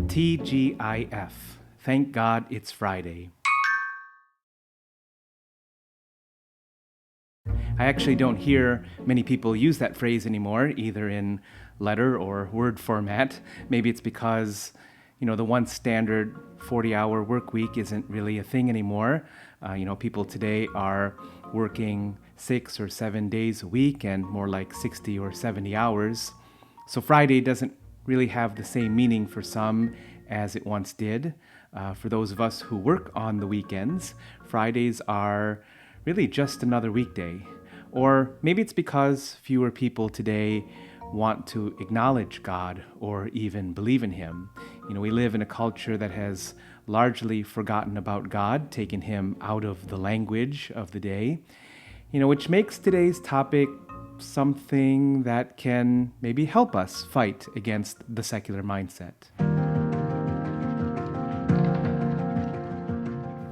T.G.I.F. Thank God it's Friday. I actually don't hear many people use that phrase anymore, either in letter or word format. Maybe it's because, the once standard 40-hour work week isn't really a thing anymore. People today are working 6 or 7 days a week and more like 60 or 70 hours. So Friday doesn't really have the same meaning for some as it once did. For those of us who work on the weekends, Fridays are really just another weekday. Or maybe it's because fewer people today want to acknowledge God or even believe in Him. We live in a culture that has largely forgotten about God, taken Him out of the language of the day, which makes today's topic something that can maybe help us fight against the secular mindset.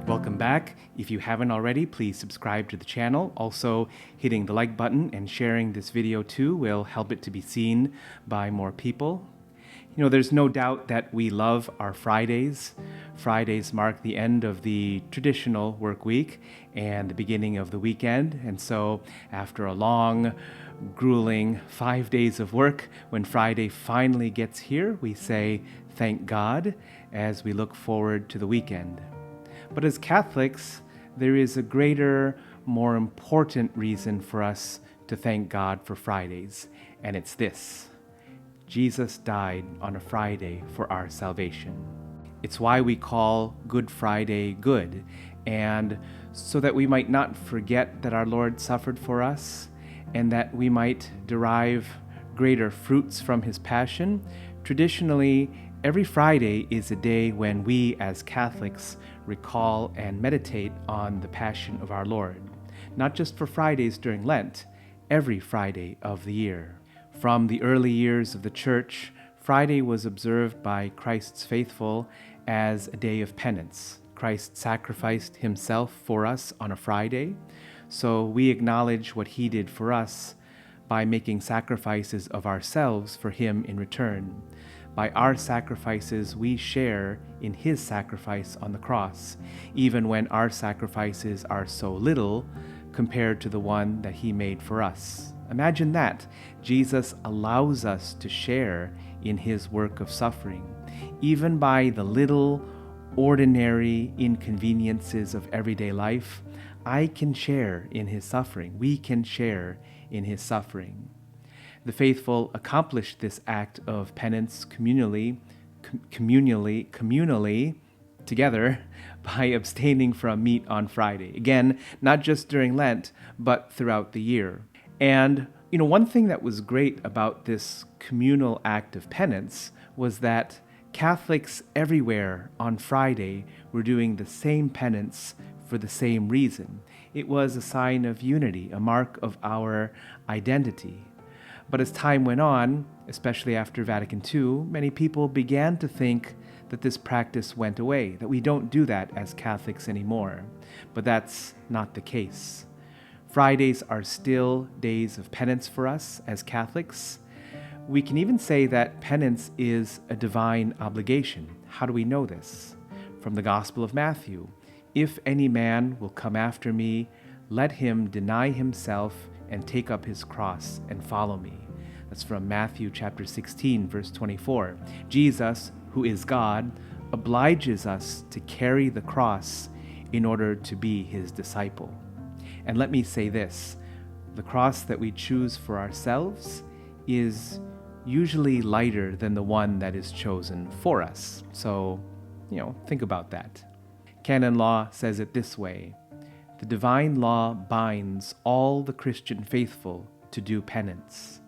Welcome back. If you haven't already, please subscribe to the channel. Also, hitting the like button and sharing this video too will help it to be seen by more people. There's no doubt that we love our Fridays. Fridays mark the end of the traditional work week and the beginning of the weekend. And so after a long, grueling 5 days of work, when Friday finally gets here, we say, thank God, as we look forward to the weekend. But as Catholics, there is a greater, more important reason for us to thank God for Fridays, and it's this: Jesus died on a Friday for our salvation. It's why we call Good Friday good, and so that we might not forget that our Lord suffered for us, and that we might derive greater fruits from His passion. Traditionally, every Friday is a day when we as Catholics recall and meditate on the Passion of our Lord, not just for Fridays during Lent, every Friday of the year. From the early years of the Church, Friday was observed by Christ's faithful as a day of penance. Christ sacrificed Himself for us on a Friday, so we acknowledge what He did for us by making sacrifices of ourselves for Him in return. By our sacrifices, we share in His sacrifice on the cross, even when our sacrifices are so little compared to the one that He made for us. Imagine that. Jesus allows us to share in His work of suffering, even by the little, ordinary inconveniences of everyday life. I can share in His suffering. We can share in His suffering. The faithful accomplished this act of penance communally, together by abstaining from meat on Friday. Again, not just during Lent, but throughout the year. And, one thing that was great about this communal act of penance was that Catholics everywhere on Friday were doing the same penance for the same reason. It was a sign of unity, a mark of our identity. But as time went on, especially after Vatican II, many people began to think that this practice went away, that we don't do that as Catholics anymore. But that's not the case. Fridays are still days of penance for us as Catholics. We can even say that penance is a divine obligation. How do we know this? From the Gospel of Matthew. If any man will come after me, let him deny himself and take up his cross and follow me. That's from Matthew chapter 16, verse 24. Jesus, who is God, obliges us to carry the cross in order to be His disciple. And let me say this: the cross that we choose for ourselves is usually lighter than the one that is chosen for us. So, think about that. Canon law says it this way: the divine law binds all the Christian faithful to do penance.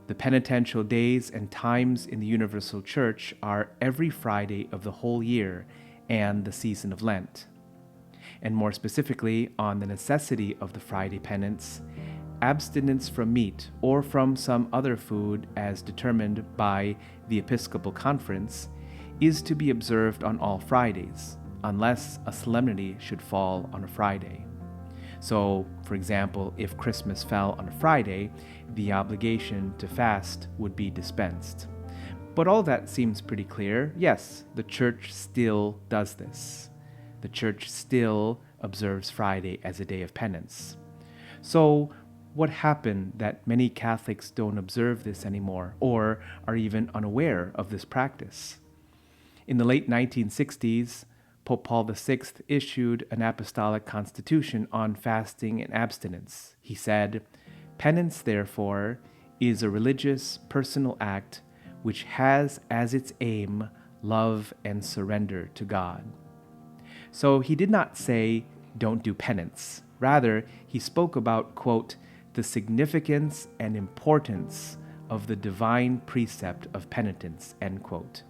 The penitential days and times in the Universal Church are every Friday of the whole year and the season of Lent. And more specifically, on the necessity of the Friday penance, abstinence from meat or from some other food as determined by the Episcopal Conference is to be observed on all Fridays, unless a solemnity should fall on a Friday. So, for example, if Christmas fell on a Friday, the obligation to fast would be dispensed. But all that seems pretty clear. Yes, the church still does this. The church still observes Friday as a day of penance. So, what happened that many Catholics don't observe this anymore or are even unaware of this practice? In the late 1960s, Pope Paul VI issued an apostolic constitution on fasting and abstinence. He said, "Penance, therefore, is a religious, personal act which has as its aim love and surrender to God." So he did not say, "Don't do penance." Rather, he spoke about, quote, "the significance and importance of the divine precept of penitence," end quote.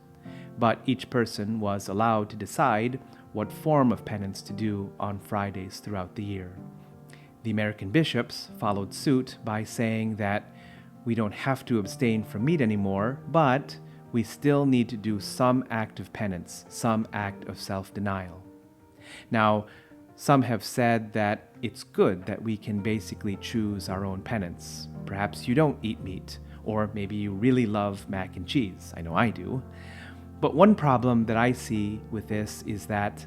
But each person was allowed to decide what form of penance to do on Fridays throughout the year. The American bishops followed suit by saying that we don't have to abstain from meat anymore, but we still need to do some act of penance, some act of self-denial. Now, some have said that it's good that we can basically choose our own penance. Perhaps you don't eat meat, or maybe you really love mac and cheese. I know I do. But one problem that I see with this is that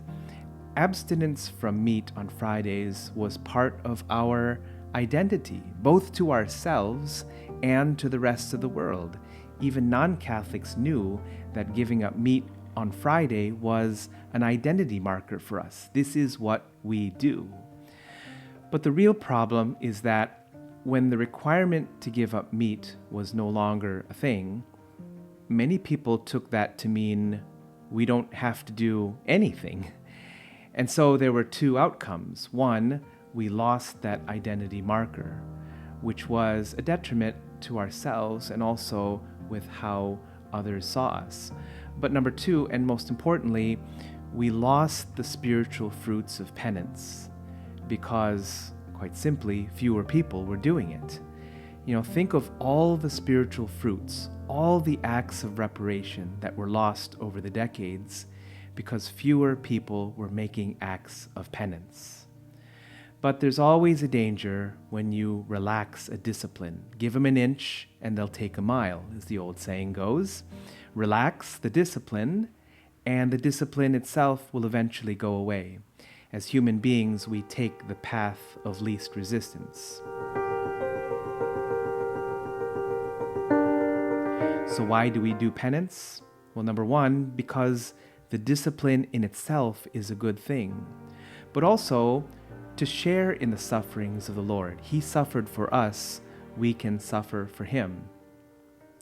abstinence from meat on Fridays was part of our identity, both to ourselves and to the rest of the world. Even non-Catholics knew that giving up meat on Friday was an identity marker for us. This is what we do. But the real problem is that when the requirement to give up meat was no longer a thing, many people took that to mean we don't have to do anything. And so there were two outcomes. One, we lost that identity marker, which was a detriment to ourselves and also with how others saw us. But number two, and most importantly, we lost the spiritual fruits of penance because, quite simply, fewer people were doing it. Think of all the spiritual fruits, all the acts of reparation that were lost over the decades because fewer people were making acts of penance. But there's always a danger when you relax a discipline. Give them an inch and they'll take a mile, as the old saying goes. Relax the discipline, and the discipline itself will eventually go away. As human beings, we take the path of least resistance. So why do we do penance? Well, number one, because the discipline in itself is a good thing, but also to share in the sufferings of the Lord. He suffered for us, we can suffer for Him.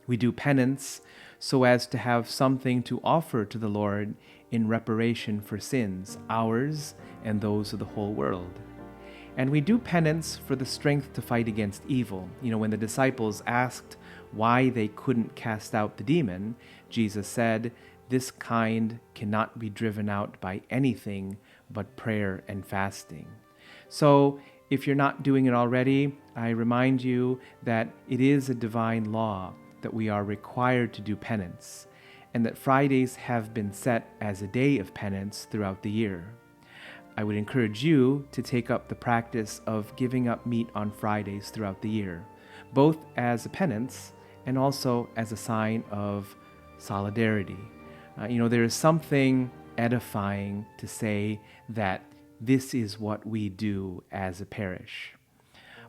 We do penance so as to have something to offer to the Lord in reparation for sins, ours and those of the whole world. And we do penance for the strength to fight against evil. When the disciples asked why they couldn't cast out the demon, Jesus said, "This kind cannot be driven out by anything but prayer and fasting." So if you're not doing it already, I remind you that it is a divine law that we are required to do penance, and that Fridays have been set as a day of penance throughout the year. I would encourage you to take up the practice of giving up meat on Fridays throughout the year, both as a penance and also as a sign of solidarity. There is something edifying to say that this is what we do as a parish.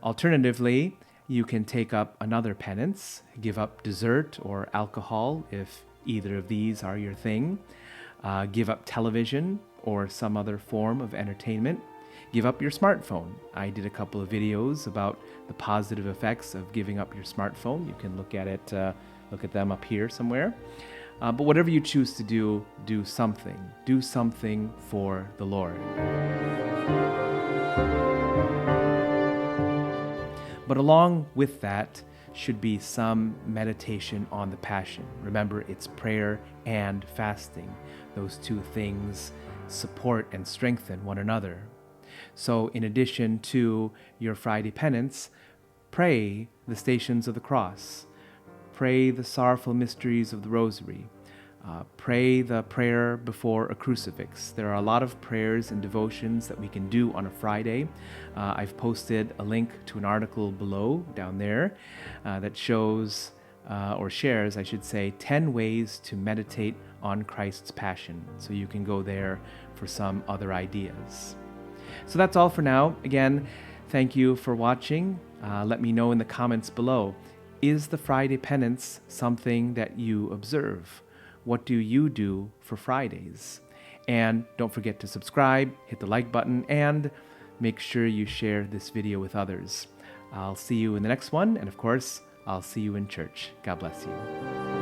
Alternatively, you can take up another penance, give up dessert or alcohol if either of these are your thing, give up television or some other form of entertainment, give up your smartphone. I did a couple of videos about the positive effects of giving up your smartphone. You can look at them up here somewhere. But whatever you choose to do, do something. Do something for the Lord. But along with that should be some meditation on the Passion. Remember, it's prayer and fasting. Those two things support and strengthen one another. So in addition to your Friday penance, pray the Stations of the Cross. Pray the sorrowful mysteries of the Rosary. Pray the prayer before a crucifix. There are a lot of prayers and devotions that we can do on a Friday. I've posted a link to an article below, down there, that shows or shares, I should say, 10 ways to meditate on Christ's Passion. So you can go there for some other ideas. So that's all for now. Again, thank you for watching. Let me know in the comments below. Is the Friday penance something that you observe? What do you do for Fridays? And don't forget to subscribe, hit the like button, and make sure you share this video with others. I'll see you in the next one, and of course, I'll see you in church. God bless you.